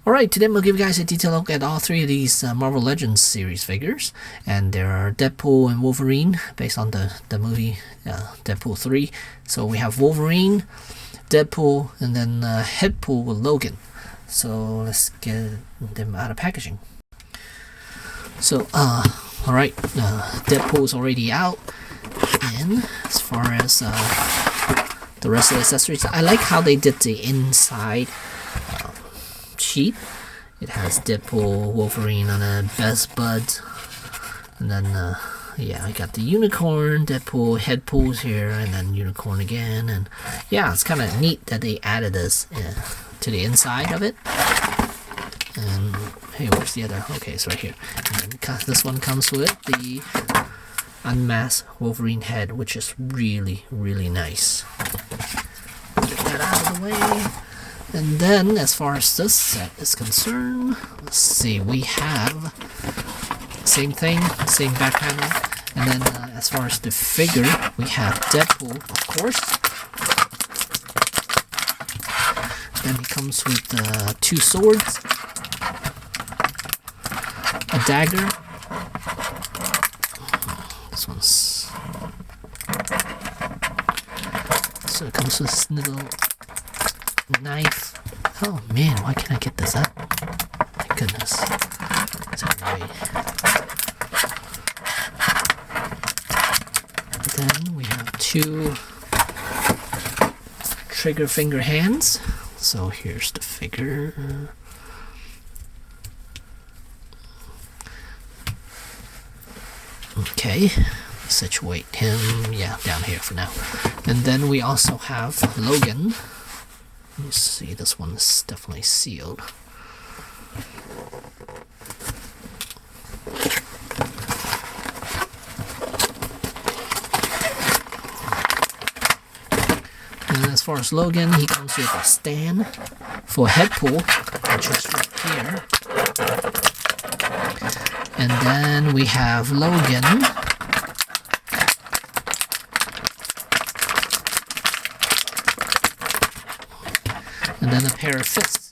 Alright, today I'm going to give you guys a detailed look at all three of these Marvel Legends series figures. And there are Deadpool and Wolverine, based on the movie Deadpool 3. So we have Wolverine, Deadpool, and then Headpool with Logan. So let's get them out of packaging. So, alright, Deadpool is already out. And as far as the rest of the accessories, I like how they did the inside sheet. It has Deadpool, Wolverine on a best buds, and then yeah, I got the unicorn, Deadpool, Headpool's here, and then unicorn again. And yeah, it's kind of neat that they added this to the inside of it. And hey, where's the other? Okay, it's right here. And then this one comes with the unmasked Wolverine head, which is really nice. Get that out of the way. And then, as far as this set is concerned, let's see, we have same thing, same back panel. And then, as far as the figure, we have Deadpool, of course. Then he comes with 2 swords, a dagger. This one's so it comes with this little knife. Oh man, why can't I get this up? My goodness. It's anyway. Then we have 2 trigger finger hands. So here's the figure. Okay, situate him, yeah, down here for now. And then we also have Logan. You see, this one is definitely sealed. And as far as Logan, he comes with a stand for Headpool, which is right here. And then we have Logan. And then a pair of fists.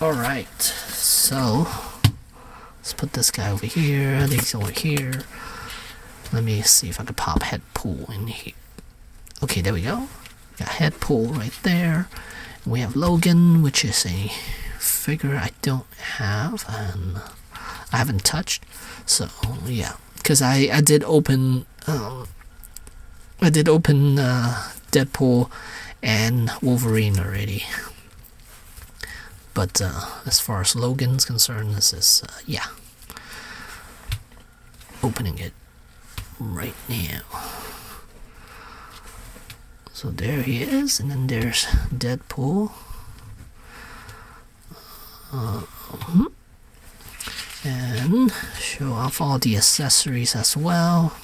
Alright, so let's put this guy over here, these over here. Let me see if I can pop Headpool in here. Okay, there we go. Got Headpool right there. We have Logan, which is a figure I don't have and I haven't touched. So yeah, because I did open Deadpool and Wolverine already. But as far as Logan's concerned, this is, yeah. Opening it right now. So there he is, and then there's Deadpool. And show off all the accessories as well.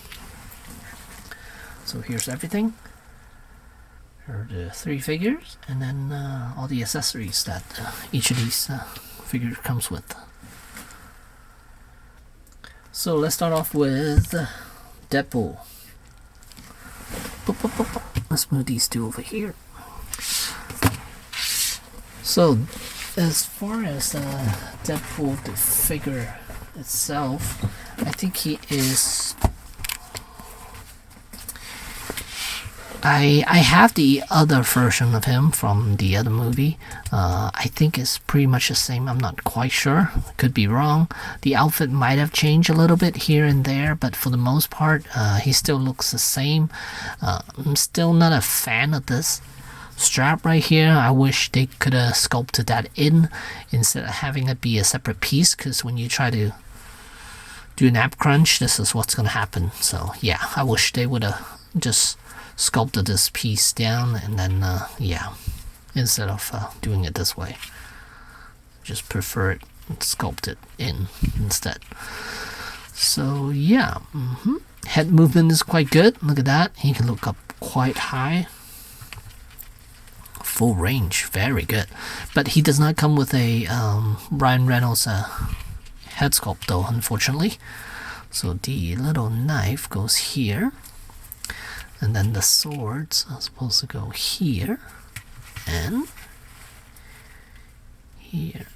So here's everything. Here are the 3 figures, and then all the accessories that each of these figures comes with. So let's start off with Deadpool. Let's move these 2 over here. So as far as Deadpool, the figure itself, I think he is... I have the other version of him from the other movie. I think it's pretty much the same. I'm not quite sure. Could be wrong. The outfit might have changed a little bit here and there, but for the most part, he still looks the same. I'm still not a fan of this strap right here. I wish they could have sculpted that in instead of having it be a separate piece, because when you try to do an ab crunch, this is what's going to happen. So yeah, I wish they would have just sculpted this piece down and then yeah, instead of doing it this way. Just prefer it sculpted in instead. So yeah, head movement is quite good. Look at that, he can look up quite high. Full range, very good. But he does not come with a Ryan Reynolds head sculpt though, unfortunately. So the little knife goes here. And then the swords are supposed to go here. And here.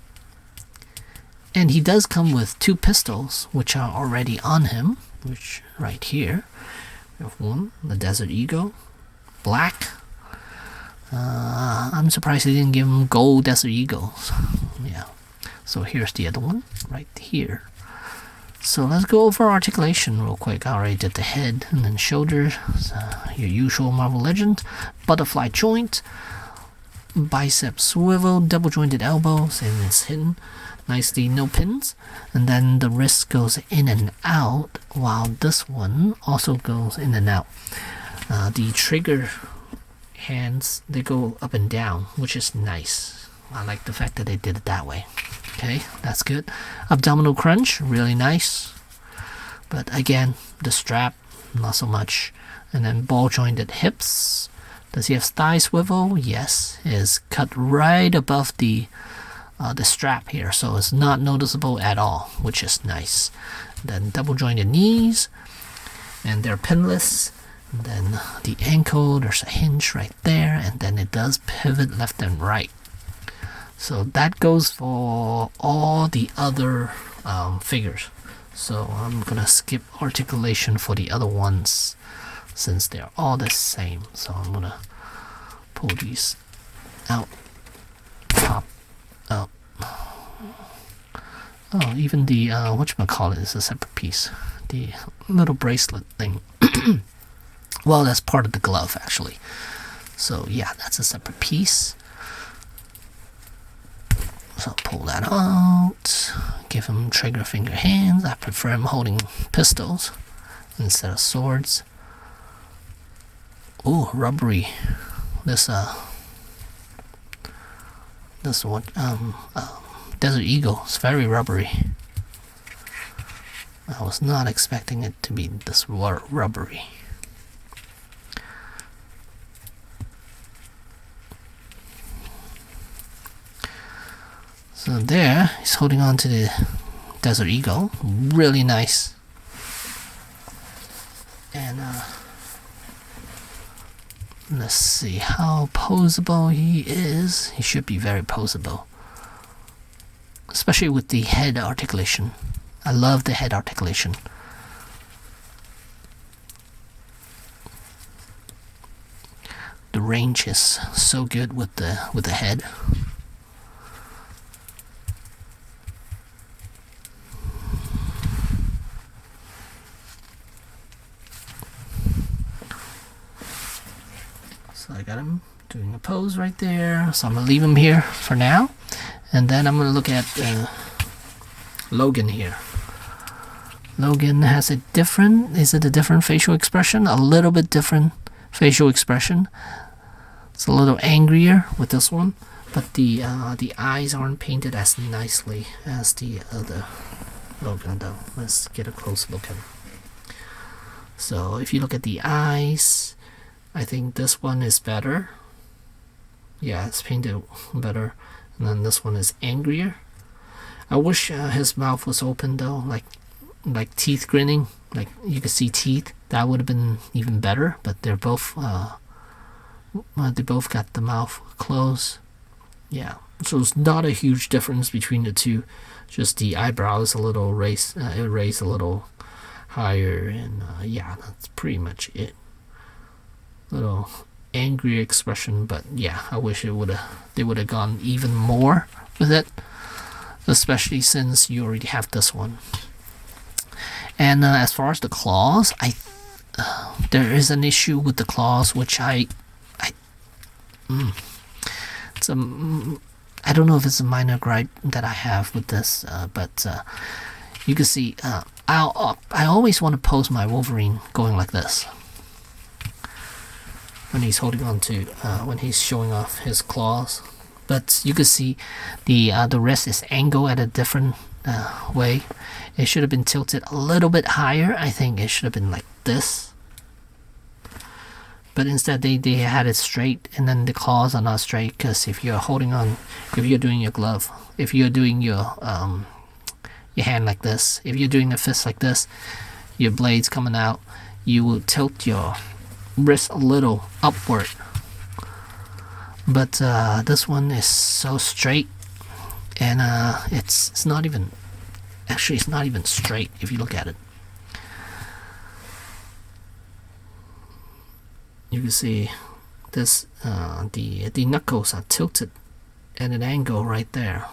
And he does come with 2 pistols, which are already on him, which right here. We have one, the Desert Eagle, black. I'm surprised they didn't give him gold Desert Eagles. Yeah. So here's the other one, right here. So let's go over articulation real quick. I already did the head and then shoulders. Your usual Marvel Legend. Butterfly joint. Bicep swivel. Double jointed elbows. And it's hidden nicely, no pins. And then the wrist goes in and out, while this one also goes in and out. The trigger hands, they go up and down, which is nice. I like the fact that they did it that way. Okay, that's good. Abdominal crunch, really nice. But again, the strap, not so much. And then ball jointed hips. Does he have thigh swivel? Yes, it is cut right above the strap here, so it's not noticeable at all, which is nice. Then double jointed knees, and they're pinless. And then the ankle, there's a hinge right there, and then it does pivot left and right. So that goes for all the other figures. So I'm gonna skip articulation for the other ones since they're all the same. So I'm gonna pull these out, pop up. Oh, even the whatchamacallit is a separate piece. The little bracelet thing. Well, that's part of the glove actually. So yeah, that's a separate piece. So pull that out. Give him trigger finger hands. I prefer him holding pistols instead of swords. Ooh, rubbery. This one, Desert Eagle is very rubbery. I was not expecting it to be this rubbery. So there, he's holding on to the Desert Eagle. Really nice. And let's see how poseable he is. He should be very poseable. Especially with the head articulation. I love the head articulation. The range is so good with the head. So I got him doing a pose right there. So I'm gonna leave him here for now, and then I'm gonna look at Logan here. Logan has a different, is it a different facial expression? A little bit different facial expression. It's a little angrier with this one, but the eyes aren't painted as nicely as the other Logan though. Let's get a close look at him. So if you look at the eyes, I think this one is better. Yeah, it's painted better. And then this one is angrier. I wish his mouth was open though, like teeth grinning, like you could see teeth. That would have been even better. But they're both they both got the mouth closed. Yeah, so it's not a huge difference between the two. Just the eyebrows a little raised a little higher, and yeah, that's pretty much it. Little angry expression, but yeah, I wish they would have gone even more with it, especially since you already have this one. And as far as the claws, there is an issue with the claws, which I don't know if it's a minor gripe that I have with this, but you can see I always want to pose my Wolverine going like this when he's holding on to when he's showing off his claws. But you can see the wrist is angled at a different way. It should have been tilted a little bit higher. I think it should have been like this, but instead they had it straight, and then the claws are not straight, because if you're holding on, if you're doing your glove, if you're doing your hand like this, if you're doing a fist like this, your blades coming out, you will tilt your wrist a little upward, But this one is so straight, and it's not even, actually it's not even straight if you look at it. You can see this, the knuckles are tilted at an angle right there.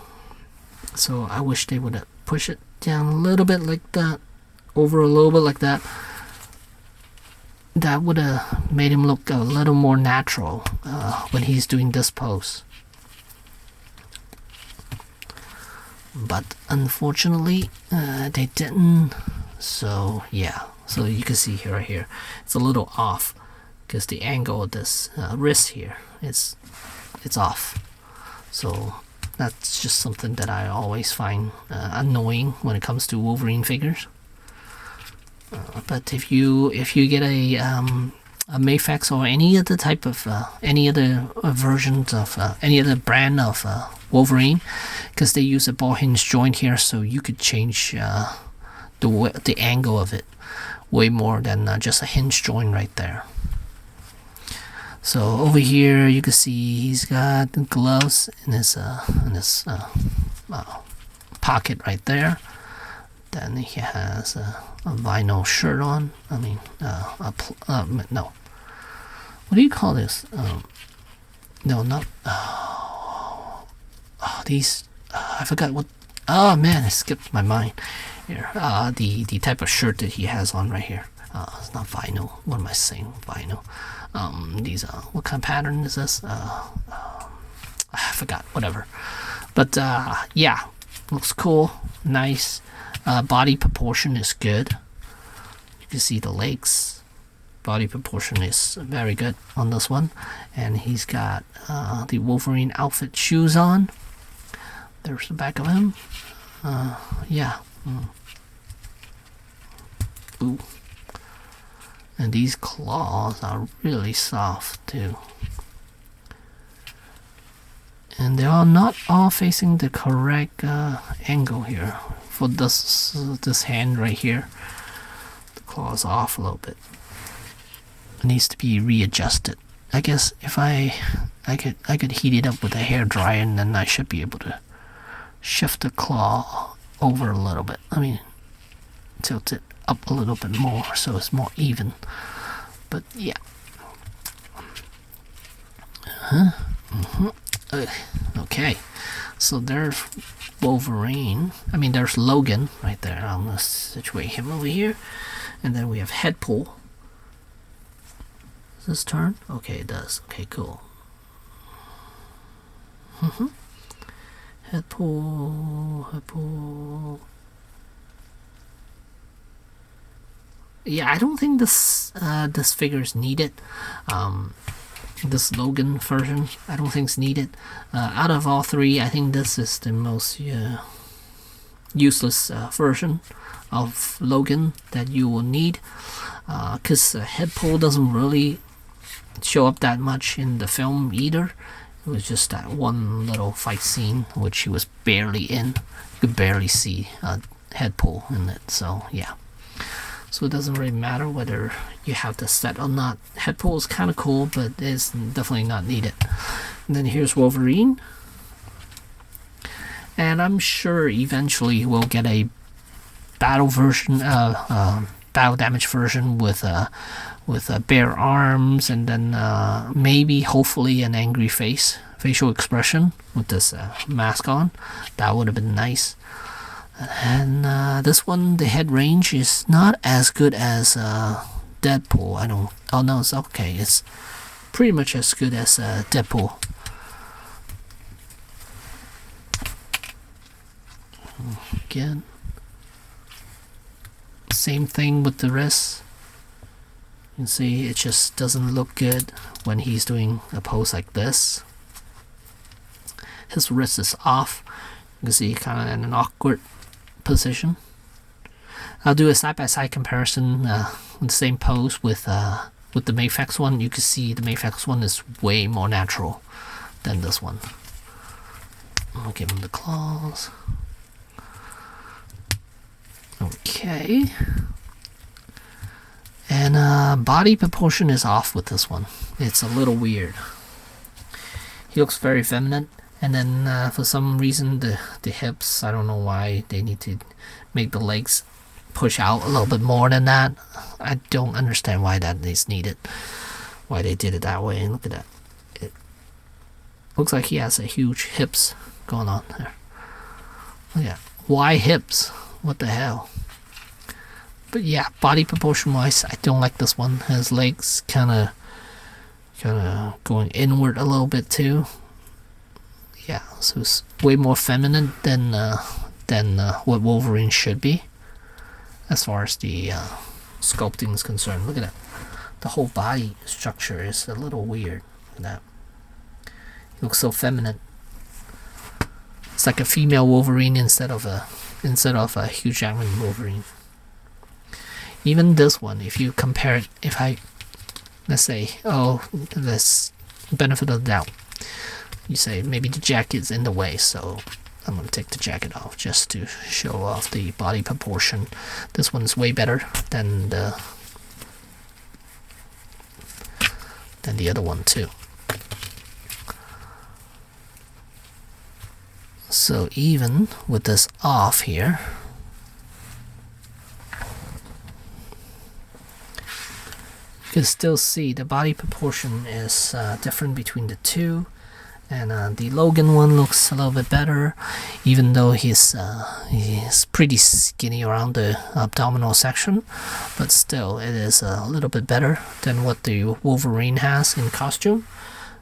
So I wish they would push it down a little bit like that, over a little bit like that. That would have made him look a little more natural when he's doing this pose. But unfortunately, they didn't. So yeah, so you can see here, right here, it's a little off because the angle of this wrist here it's off. So that's just something that I always find annoying when it comes to Wolverine figures. But if you get a Mayfax or any other type of any other versions of any other brand of Wolverine, because they use a ball hinge joint here, so you could change the angle of it way more than just a hinge joint right there. So over here you can see he's got the gloves in his pocket right there. Then he has a vinyl shirt on. I mean, no. What do you call this? No, not. These. I forgot what. Oh man, I skipped my mind. Here, the type of shirt that he has on right here. It's not vinyl. What am I saying? Vinyl. These. What kind of pattern is this? I forgot. Whatever. But yeah, looks cool. Nice. Body proportion is good. You can see the legs. Body proportion is very good on this one. And he's got the Wolverine outfit shoes on. There's the back of him. Yeah. Ooh. And these claws are really soft too. And they are not all facing the correct angle here. For this hand right here, the claw is off a little bit. It needs to be readjusted. I guess if I could heat it up with a hair dryer, and then I should be able to shift the claw over a little bit. I mean, tilt it up a little bit more so it's more even. But yeah. Okay, so there's Wolverine. I mean, there's Logan right there. I'm gonna situate him over here, and then we have Deadpool. Does this turn? Okay, it does. Okay, cool. Deadpool. Yeah, I don't think this figure is needed. This Logan version, I don't think it's needed. Out of all three, I think this is the most useless version of Logan that you will need, because Deadpool doesn't really show up that much in the film either. It was just that one little fight scene which he was barely in. You could barely see Deadpool in it, so yeah. So it doesn't really matter whether you have the set or not. Deadpool is kind of cool, but it's definitely not needed. And then here's Wolverine. And I'm sure eventually we'll get a battle version, battle damage version with bare arms, and then maybe, hopefully, an angry facial expression with this mask on. That would have been nice. And this one, the head range is not as good as Deadpool. Oh no, it's okay. It's pretty much as good as Deadpool. Again, same thing with the wrist. You can see it just doesn't look good when he's doing a pose like this. His wrist is off. You can see kind of in an awkward position. I'll do a side-by-side comparison with the same pose with the Mayfax one. You can see the Mayfax one is way more natural than this one. I'll give him the claws. Okay. And body proportion is off with this one. It's a little weird. He looks very feminine. And then for some reason the hips, I don't know why they need to make the legs push out a little bit more than that. I don't understand why that is needed. Why they did it that way. And look at that. It looks like he has a huge hips going on there. Look at that. Why hips? What the hell? But yeah, body proportion wise, I don't like this one. His legs kind of going inward a little bit too. Yeah, so it's way more feminine than what Wolverine should be, as far as the sculpting is concerned. Look at that. The whole body structure is a little weird. Look at that. He looks so feminine. It's like a female Wolverine instead of a Hugh Jackman Wolverine. Even this one, if you compare it, let's say, this benefit of the doubt. You say maybe the jacket's in the way, so I'm going to take the jacket off just to show off the body proportion. This one's way better than the other one too. So even with this off here, you can still see the body proportion is different between the two. And the Logan one looks a little bit better, even though he's pretty skinny around the abdominal section, but still it is a little bit better than what the Wolverine has in costume.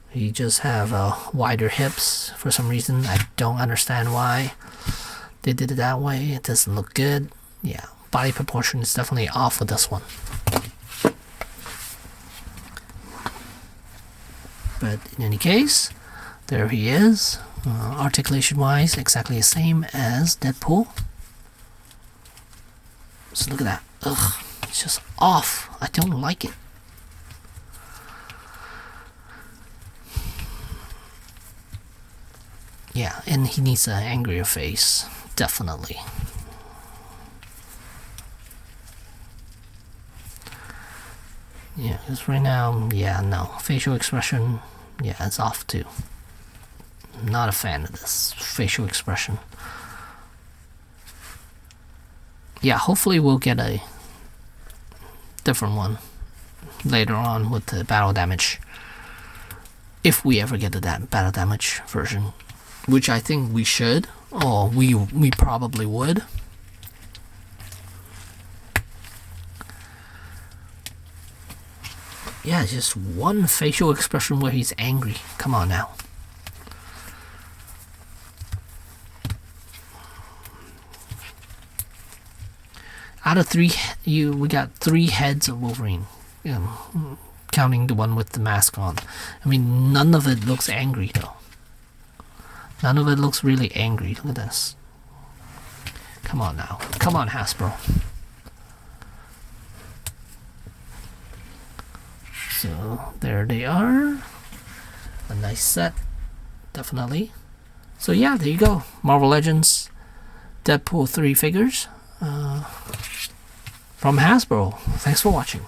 He just have wider hips for some reason. I don't understand why they did it that way. It doesn't look good. Yeah, body proportion is definitely off with this one. But in any case, there he is, articulation-wise, exactly the same as Deadpool. So look at that. Ugh, it's just off. I don't like it. Yeah, and he needs an angrier face, definitely. Yeah, because right now, yeah, no. Facial expression, yeah, it's off too. Not a fan of this facial expression. Yeah, hopefully we'll get a different one later on with the battle damage. If we ever get to that battle damage version. Which I think we should. Or we probably would. Yeah, just one facial expression where he's angry. Come on now. Out of three, we got 3 heads of Wolverine, counting the one with the mask on. I mean, none of it looks angry though. None of it looks really angry. Look at this. Come on now. Come on, Hasbro. So there they are. A nice set, definitely. So yeah, there you go. Marvel Legends Deadpool 3 figures. From Hasbro. Thanks for watching.